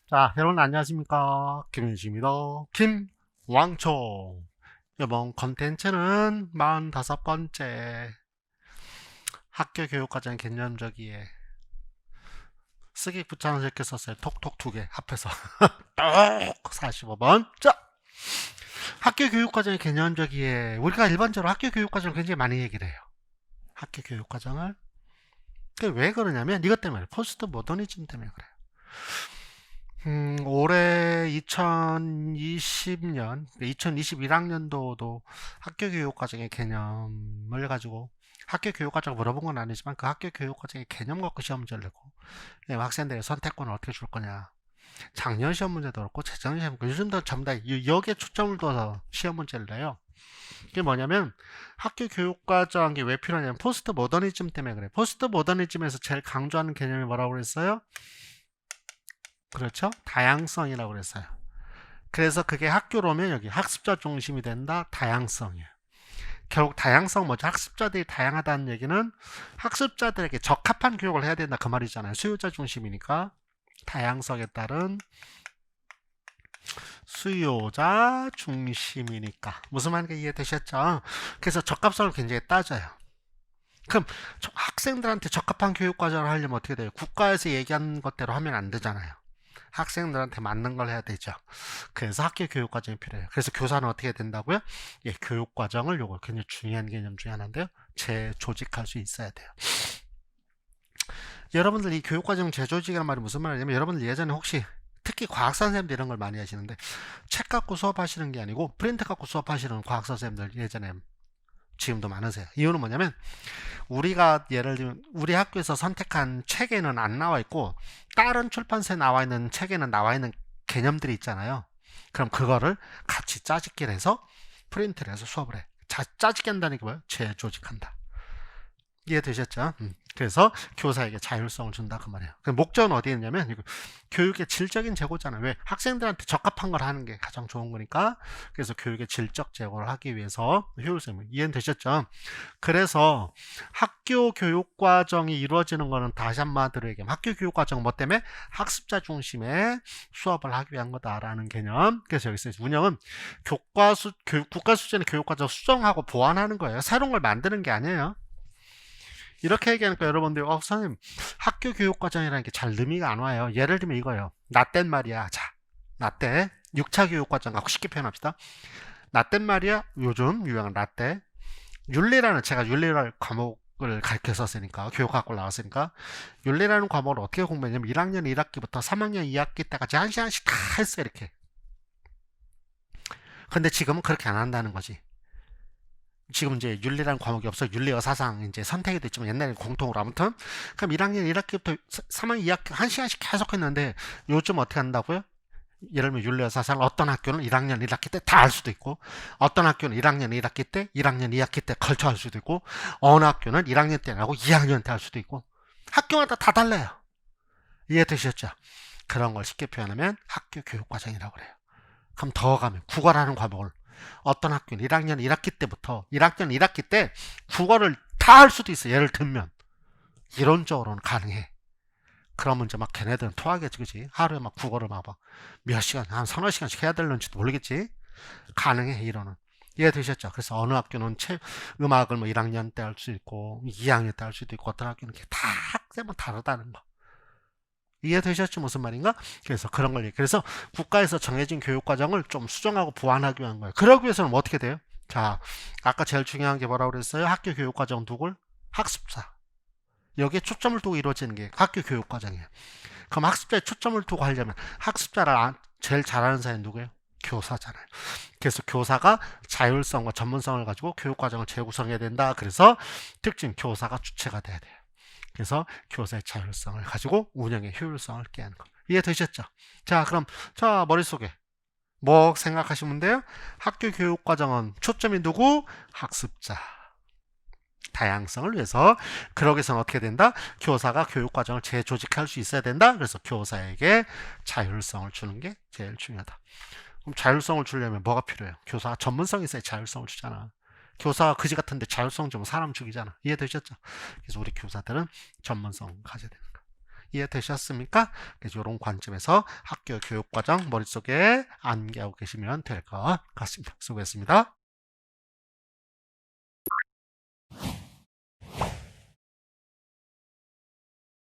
자, 여러분 안녕하십니까? 김윤식입니다. 김왕초. 이번 컨텐츠는 45번째 학교 교육과정 개념적이에 쓰기 붙여서 이렇게 썼어요. 톡톡 2개 합해서 톡 45번. 자, 학교 교육과정의 개념적이에 우리가 일반적으로 학교 교육과정을 굉장히 많이 얘기를 해요. 학교 교육과정을. 왜 그러냐면 이것 때문에 포스트 모더니즘 때문에 그래요. 올해 2020년, 2021학년도도 학교 교육과정의 개념을 가지고 학교 교육과정 물어본 건 아니지만 그 학교 교육과정의 개념 갖고 시험 문제를 내고 학생들의 선택권을 어떻게 줄 거냐. 작년 시험 문제도 그렇고 재작년 시험 문제, 요즘도 전부 다 여기에 초점을 둬서 시험 문제를 내요. 그게 뭐냐면 학교 교육과정이 왜 필요하냐면 포스트 모더니즘 때문에 그래. 포스트 모더니즘에서 제일 강조하는 개념이 뭐라고 그랬어요? 그렇죠? 다양성이라고 그랬어요. 그래서 그게 학교로면 여기 학습자 중심이 된다. 다양성이에요. 결국 다양성 뭐죠? 학습자들이 다양하다는 얘기는 학습자들에게 적합한 교육을 해야 된다 그 말이잖아요. 수요자 중심이니까 다양성에 따른 수요자 중심이니까 무슨 말인지 이해되셨죠? 그래서 적합성을 굉장히 따져요. 그럼 학생들한테 적합한 교육 과정을 하려면 어떻게 돼요? 국가에서 얘기한 것대로 하면 안 되잖아요. 학생들한테 맞는 걸 해야 되죠. 그래서 학교 교육 과정이 필요해요. 그래서 교사는 어떻게 된다고요? 예, 교육 과정을 요거 굉장히 중요한 개념 중에 하나인데요. 재조직할 수 있어야 돼요. 여러분들 이 교육 과정 재조직이라는 말이 무슨 말이냐면 여러분들 예전에 혹시 특히 과학 선생님들 이런 걸 많이 하시는데 책 갖고 수업하시는 게 아니고 프린트 갖고 수업하시는 과학 선생님들 예전에 지금도 많으세요. 이유는 뭐냐면 우리가 예를 들면 우리 학교에서 선택한 책에는 안 나와 있고 다른 출판사에 나와 있는 책에는 나와 있는 개념들이 있잖아요. 그럼 그거를 같이 짜집기를 해서 프린트를 해서 수업을 해. 짜집기 한다는 게 뭐예요? 재조직한다. 이해되셨죠? 그래서 교사에게 자율성을 준다 그 말이에요. 그 목적은 어디에 있냐면 교육의 질적인 제고잖아요. 왜? 학생들한테 적합한 걸 하는 게 가장 좋은 거니까. 그래서 교육의 질적 제고를 하기 위해서 효율성 이해되셨죠? 그래서 학교 교육 과정이 이루어지는 거는 다시 한마디로 얘기하면 학교 교육 과정 뭐 때문에 학습자 중심의 수업을 하기 위한 거다라는 개념. 그래서 여기서 운영은 국가 수준의 교육 과정 수정하고 보완하는 거예요. 새로운 걸 만드는 게 아니에요. 이렇게 얘기하니까 여러분들 선생님 학교 교육과정이라는 게 잘 의미가 안 와요. 예를 들면 이거예요. 나 땐 말이야. 자, 나 때 6차 교육과정 갖고 쉽게 표현합시다. 나 땐 말이야. 요즘 유행한 라떼. 윤리라는 제가 윤리라는 과목을 가르쳤었으니까 교육학과를 나왔으니까 윤리라는 과목을 어떻게 공부했냐면 1학년 1학기부터 3학년 2학기 때까지 한 시간씩 다 했어요. 이렇게. 근데 지금은 그렇게 안 한다는 거지. 지금 이제 윤리라는 과목이 없어 윤리와 사상 이제 선택이 됐지만 옛날에 공통으로 아무튼 그럼 1학년 1학기부터 3학년 2학기 한 시간씩 계속 했는데 요즘 어떻게 한다고요? 예를 들면 윤리와 사상을 어떤 학교는 1학년 1학기 때 다 할 수도 있고 어떤 학교는 1학년 1학기 때 1학년 2학기 때 걸쳐 할 수도 있고 어느 학교는 1학년 때 하고 2학년 때 할 수도 있고 학교마다 다 달라요. 이해되셨죠? 그런 걸 쉽게 표현하면 학교 교육과정이라고 그래요. 그럼 더 가면 국어라는 과목을 어떤 학교는 1학년 1학기 때부터 1학년 1학기 때 국어를 다 할 수도 있어. 예를 들면 이론적으로는 가능해. 그러면 이제 막 걔네들은 토하겠지, 그지? 하루에 막 국어를 몇 시간, 한 서너 시간씩 해야 될는지도 모르겠지? 가능해, 이론은. 이해되셨죠? 그래서 어느 학교는 음악을 뭐 1학년 때 할 수 있고 2학년 때 할 수도 있고 어떤 학교는 다 학생은 다르다는 거. 이해되셨죠? 무슨 말인가? 그래서 그런 걸 그래서 국가에서 정해진 교육 과정을 좀 수정하고 보완하기 위한 거예요. 그러기 위해서는 뭐 어떻게 돼요? 자, 아까 제일 중요한 게 뭐라고 그랬어요? 학교 교육 과정 누굴? 학습자. 여기에 초점을 두고 이루어지는 게 학교 교육 과정이에요. 그럼 학습자에 초점을 두고 하려면 학습자를 제일 잘하는 사람이 누구예요? 교사잖아요. 그래서 교사가 자율성과 전문성을 가지고 교육 과정을 재구성해야 된다. 그래서 특징 교사가 주체가 돼야 돼요. 그래서 교사의 자율성을 가지고 운영의 효율성을 깨하는 거. 이해되셨죠? 자, 그럼 자 머릿속에 뭐 생각하시면 돼요? 학교 교육 과정은 초점이 누구? 학습자. 다양성을 위해서 그러기 위해서는 어떻게 된다? 교사가 교육 과정을 재조직할 수 있어야 된다. 그래서 교사에게 자율성을 주는 게 제일 중요하다. 그럼 자율성을 주려면 뭐가 필요해요? 교사가 전문성이 있어야 자율성을 주잖아. 교사가 그지 같은데 자율성 주면 사람 죽이잖아. 이해되셨죠? 그래서 우리 교사들은 전문성 가져야 되는 거. 이해되셨습니까? 그래서 이런 관점에서 학교 교육과정 머릿속에 암기하고 계시면 될 것 같습니다. 수고했습니다.